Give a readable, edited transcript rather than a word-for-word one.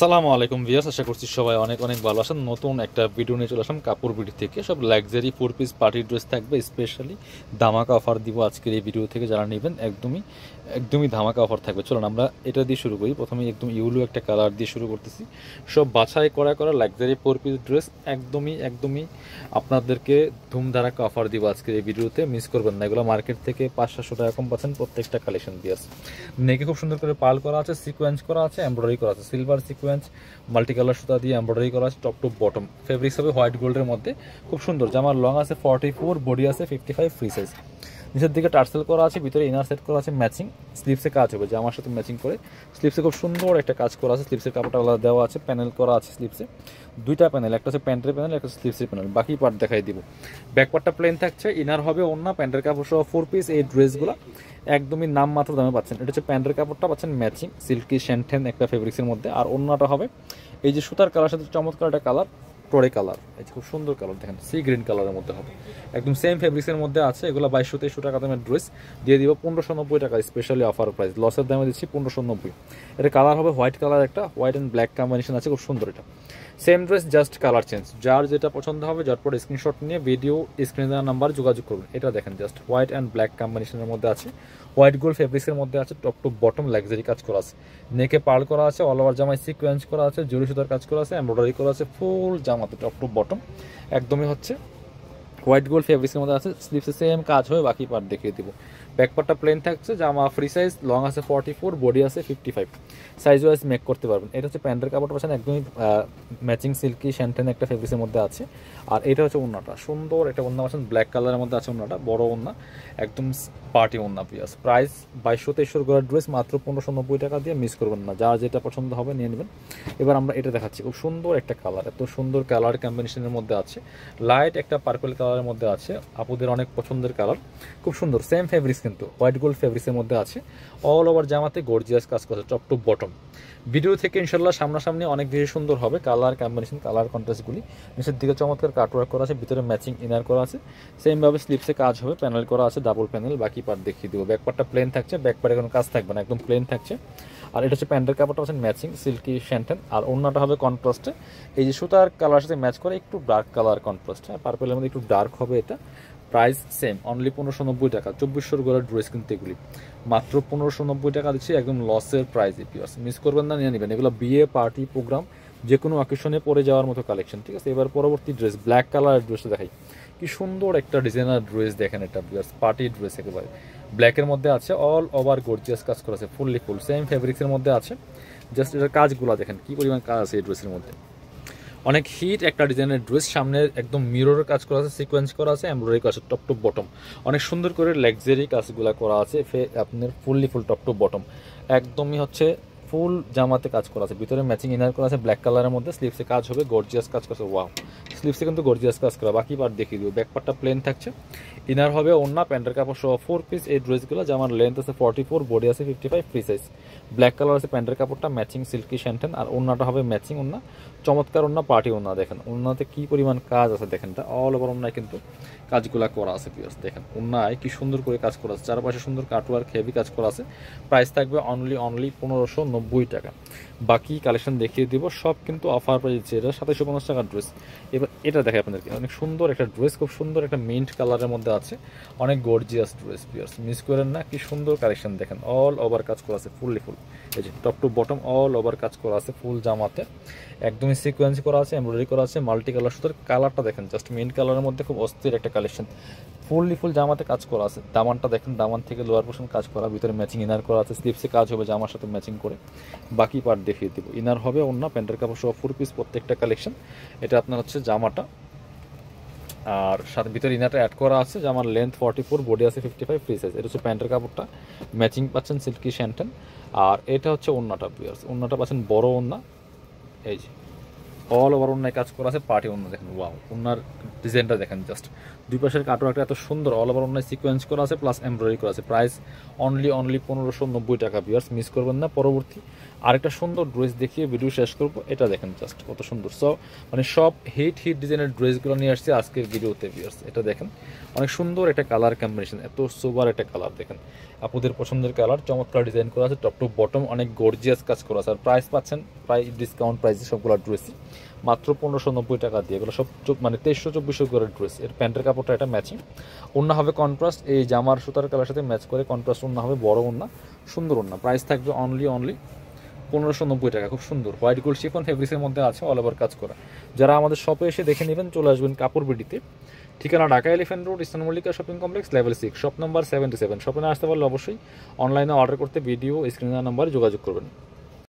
আসসালামু আলাইকুম ভিউয়ার্স, আশা করছি সবাই অনেক অনেক ভালো আছেন। নতুন একটা ভিডিও নিয়ে চলে আসলাম কাপড় বিডি থেকে। সব লাক্সারি 4 পিস পার্টি ড্রেস থাকবে, স্পেশালি ধামাকা অফার দিব আজকের এই ভিডিও থেকে। যারা নেবেন একদমই ধামাকা অফার থাকবে। চলুন আমরা এটা দিয়ে শুরু করি। প্রথমে একদম ইউলো একটা কালার দিয়ে শুরু করতেছি। সব বাছাই করা লাক্সারি 4 পিস ড্রেস একদমই আপনাদেরকে ধুমধারাক্কা অফার দিব আজকের এই ভিডিওতে। মিস করবেন না। এগুলো মার্কেট থেকে 500-700 টাকা কম পাচ্ছেন প্রত্যেকটা কালেকশন দিয়ে আছে। নেকে খুব সুন্দর করে পাল করা আছে, সিকোয়েন্স করা আছে, এমব্রয়ডারি করা আছে, সিলভার সিকোয়েন্স মাল্টি কালার সুতা দিয়ে এমব্রয়ডারি করা আছে। টপ টু বটম ফেব্রিক্স হবে হোয়াইট গোল্ডের মধ্যে, খুব সুন্দর। জামার লং আছে 44, বডি আছে 55 ফ্রি সাইজ। নিচের দিকে টার্সেল করা আছে, ভিতরে ইনার সেট করা আছে ম্যাচিং। স্লিপসে কাজ হবে জামার সাথে ম্যাচিং করে। স্লিপসে খুব সুন্দর একটা কাজ করা আছে, স্লিপসের কাপড়টা আলাদা দেওয়া আছে, প্যানেল করা আছে স্লিপসে। দুইটা প্যানেল, একটা হচ্ছে প্যান্টের প্যানেল, একটা স্লিপসের প্যানেল। বাকি পার্ট দেখাই দিব। ব্যাক পার্টটা প্লেন থাকছে, ইনার হবে ওন্না, প্যান্টের কাপড় সহ 4 পিস। এই ড্রেসগুলো একদমই নাম মাত্র দামে পাচ্ছেন। এটা হচ্ছে প্যান্টের কাপড়টা পাচ্ছেন ম্যাচিং, সিল্কি শ্যান্টেন একটা ফেব্রিক্সের মধ্যে। আর ওন্নাটা হবে এই যে সুতার কালার সাথে চমৎকার একটা কালার, টোরে কালার। এই যে খুব সুন্দর কালার দেখেন, সি গ্রিন কালারের মধ্যে হবে, একদম সেম ফেব্রিক্সের মধ্যে আছে। এগুলো 2200-2300 টাকা দামের ড্রেস দিয়ে দিব 1590 টাকা স্পেশালি অফার প্রাইস। লসের দামে দিচ্ছি 1590। এটা কালার হবে হোয়াইট কালার, একটা হোয়াইট অ্যান্ড ব্ল্যাক কম্বিনেশন আছে, খুব সুন্দর। এটা same dress, just colour change. যার যেটা পছন্দ হবে ঝটপট স্ক্রিনশট নিয়ে ভিডিও স্ক্রিনে দেওয়া নাম্বার যোগাযোগ করুন। এটা দেখেন জাস্ট হোয়াইট অ্যান্ড ব্ল্যাক কম্বিনেশনের মধ্যে আছে, হোয়াইট গোল্ড ফেব্রিক্সের মধ্যে আছে, টপ টু বটম লাক্সারি কাজ করা আছে। নেকে পার্ল করা আছে, অল ওভার জামায় সিকোয়েন্স করা আছে, জরি সুতার কাজ করা আছে, এমব্রয়ডারি করা আছে ফুল জামাতে টপ টু বটম। একদমই হচ্ছে হোয়াইট গোল্ড ফেব্রিক্সের মধ্যে আছে। স্লিপসে সেম কাজ হবে, বাকি পার্ট দেখিয়ে দিব। ব্যাক পার্টটা প্লেন থাকছে, জামা ফ্রি সাইজ, লং আছে 44, বডি আছে 55, সাইজ ওয়াইজ মেক করতে পারবেন। এটা হচ্ছে প্যান্টের কাপড়টা পাচ্ছেন একদমই ম্যাচিং সিল্কি শ্যান্টেন একটা ফেব্রিক্সের মধ্যে আছে। আর এটা হচ্ছে ওন্নাটা, সুন্দর একটা ওন্না পাচ্ছেন, ব্ল্যাক কালারের মধ্যে আছে ওন্নাটা, বড় ওন্না, একদম পার্টি ওন্না পিয়াস। প্রাইস 2200-2300 করে ড্রেস মাত্র 1590 টাকা দিয়ে। মিস করবেন না, যার যেটা পছন্দ হবে নিয়ে নেবেন। এবার আমরা এটা দেখাচ্ছি, খুব সুন্দর একটা কালার, এত সুন্দর কালার কম্বিনেশনের মধ্যে আছে। লাইট একটা পার্পল কালারের মধ্যে আছে, আপুদের অনেক পছন্দের কালার, খুব সুন্দর। সেম ফেব্রিক্স কিন্তু হোয়াইট গোল্ড ফেব্রিক্সের মধ্যে আছে। অল ওভার জামাতে গর্জিয়াস কাজ করছে টপ টু বটম। ভিডিও থেকে ইনশাল্লাহ সামনাসামনি অনেক বেশি সুন্দর হবে কালার কম্বিনেশন, কালার কন্ট্রাস্টগুলি। নিচের দিকে চমৎকার কাটওয়ার্ক করা আছে, ভিতরে ম্যাচিং ইনার করা আছে। সেমভাবে স্লিপসে কাজ হবে, প্যানেল করা আছে, ডাবল প্যানেল। বাকি পার্ট দেখিয়ে দেবো। ব্যাক পার্টটা প্লেন থাকছে, ব্যাক পার্টে কোনো কাজ থাকবে না, একদম প্লেন থাকছে। আর এটা হচ্ছে প্যান্টের কাপড়টা হচ্ছে ম্যাচিং সিল্কি শ্যান্টেন। আর ওন্নাটা হবে কন্ট্রাস্টে, এই যে সুতার কালার সাথে ম্যাচ করে একটু ডার্ক কালার কন্ট্রাস্ট। হ্যাঁ, পার্পেলের মধ্যে একটু ডার্ক হবে এটা। প্রাইস সেম, অনলি 1590 টাকা। 2400 করে ড্রেস কিন্তু এগুলি মাত্র 1590 টাকা দিচ্ছি, একদম লসের প্রাইস। পিওস মিস করবেন না, নিয়ে নেবেন। এগুলো বিয়ে, পার্টি, প্রোগ্রাম, যে কোনো অকেশনে পরে যাওয়ার মতো কালেকশন। ঠিক আছে, এবার পরবর্তী ড্রেস, ব্ল্যাক কালারের ড্রেসটা দেখাই। কি সুন্দর একটা ডিজাইনার ড্রেস দেখেন, এটা পিওস পার্টি ড্রেস একেবারে ব্ল্যাকের মধ্যে আছে। অল ওভার গর্জিয়াস কাজ করা আছে, ফুললি ফুল সেম ফেব্রিক্সের মধ্যে আছে। জাস্ট এটার কাজগুলো দেখেন কি পরিমাণ কাজ আছে এই ড্রেসের মধ্যে। অনেক হিট একটা ডিজাইনের ড্রেস, সামনে একদম মিররের কাজ করা আছে, সিকোয়েন্স করা আছে, এমব্রয়ডারি করা আছে টপ টু বটম। অনেক সুন্দর করে লাক্সারি কাজগুলো করা আছে, আপনার fully full top to bottom. একদমই হচ্ছে ফুল জামাতে কাজ করা আছে, ভিতরে ম্যাচিং ইনার করা আছে ব্ল্যাক কালারের মধ্যে। স্লিপসে কাজ হবে, গর্জিয়াস কাজ করছে। ওয়াও, স্লিপসে কিন্তু গর্জিয়াস কাজ করা। বাকি পার্ট দেখিয়ে দিব। ব্যাক পার্টটা প্লেন থাকছে, ইনার হবে ওন্না, প্যান্টের কাপড় সহ 4 পিস। এই ড্রেসগুলো জামার লেন্থ আছে 44, বডি আছে 55 ফ্রি সাইজ। ব্ল্যাক কালার আছে প্যান্টের কাপড়টা, ম্যাচিং সিল্কি শ্যান্টেন। আর ওন্নাটা হবে ম্যাচিং ওন্না, চমৎকার ওন্না, পার্টি ওন্না। দেখেন ওন্নাতে কি পরিমাণ কাজ আছে দেখেন, এটা অল ওভার ওন্নায় কিন্তু কাজগুলা করা আছে পিয়ার্স। দেখেন ওন্নায় কি সুন্দর করে কাজ করা আছে, চারপাশে সুন্দর কাটওয়ার্ক হেভি কাজ করা আছে। প্রাইস থাকবে অনলি 1590 টাকা। বাকি কালেকশন দেখিয়ে দিব, সব কিন্তু অফার প্রাইস। এটা 2750 টাকার ড্রেস। এবার এটা দেখে আপনাদেরকে, অনেক সুন্দর একটা ড্রেস, খুব সুন্দর একটা মিন্ট কালারের মধ্যে আছে, অনেক গর্জিয়াস ড্রেস পিয়ার্স। মিস করেন না, কি সুন্দর কালেকশন দেখেন। অল ওভার কাজ করা আছে ফুললি ফুল, এই যে top to bottom all over কাজ করা আছে ফুল জামাতে। একদমই সিকোয়েন্স করা আছে, এমব্রয়ডারি করা আছে, মাল্টি কালার সুতার। কালারটা দেখেন জাস্ট মিন্ট কালারের মধ্যে, খুব অস্থির একটা কালেকশন। ফুললি ফুল জামাতে কাজ করা আছে। দামানটা দেখেন, দামান থেকে লোয়ার পোর্শন কাজ করা, ভিতরে ম্যাচিং ইনার করা আছে, স্লিপসে কাজ হবে জামার সাথে ম্যাচিং করে। বাকি পার্ট দেখিয়ে দিব। ইনার হবে অন্য, প্যান্টের কাপড় সহ 4 পিস প্রত্যেকটা কালেকশন। এটা আপনার হচ্ছে জামাটা, আর সাথে ভিতরে ইনারটা অ্যাড করা আছে। জামার লেন্থ 44, বডি আছে 55 ফ্রি সাইজ। এটা হচ্ছে প্যান্টের কাপড়টা, ম্যাচিং পাচ্ছেন সিল্কি শ্যান্টেন। আর এটা হচ্ছে ওন্নাটা পিয়ার্স, ওন্নাটা পাচ্ছেন বড় ওন্না, এই যে অল ওভার ওন্নায় কাজ করা আছে, পার্টি ওন্না। দেখেন ওয়াও, ওন্নার ডিজাইনটা দেখেন জাস্ট, দুই পাশের কাটওয়ার্কটা এত সুন্দর। অল ওভার ওন্নায় সিকোয়েন্স করা আছে প্লাস এমব্রয়ডারি করা আছে। প্রাইস অনলি 1590 টাকা পিয়ার্স। মিস করবেন না। পরবর্তী আরেকটা সুন্দর ড্রেস দেখিয়ে ভিডিও শেষ করবো, এটা দেখেন জাস্ট কত সুন্দর। সো মানে সব হিট ডিজাইনের ড্রেসগুলো নিয়ে আসছে আজকের ভিডিওতে ভিউয়ার্স। এটা দেখেন অনেক সুন্দর একটা কালার কম্বিনেশন, এত সোবার একটা কালার দেখেন, আপনাদের পছন্দের কালার, চমৎকার ডিজাইন করা আছে, টপ টু বটম অনেক গর্জিয়াস কাজ করা আছে। আর প্রাইস পাচ্ছেন প্রায় ডিসকাউন্ট প্রাইসে সবগুলো ড্রেসই মাত্র 1590 টাকা দিয়ে। এগুলো সব মানে 2300-2400 করে ড্রেস। এর প্যান্টের কাপড়টা এটা ম্যাচিং, ওড়না হবে কন্ট্রাস্ট, এই জামার সুতার কালার সাথে ম্যাচ করে কন্ট্রাস্ট ওড়না হবে, বড় ওড়না, সুন্দর ওড়না। প্রাইস থাকবে অনলি 1590 টাকা। খুব সুন্দর হোয়াইট গোল্ড শিফন ফেব্রিক্সের মধ্যে আছে, অল ওভার কাজ করা। যারা আমাদের শপে এসে দেখে নেবেন চলে আসবেন কাপড় বিডিতে, ঠিকানা Dhaka elephant road, eastern Mallika shopping complex, level 6, shop number 77। শপে না আসতে পারলে অবশ্যই অনলাইনে অর্ডার করতে ভিডিও স্ক্রিনের নাম্বারে যোগাযোগ করবেন।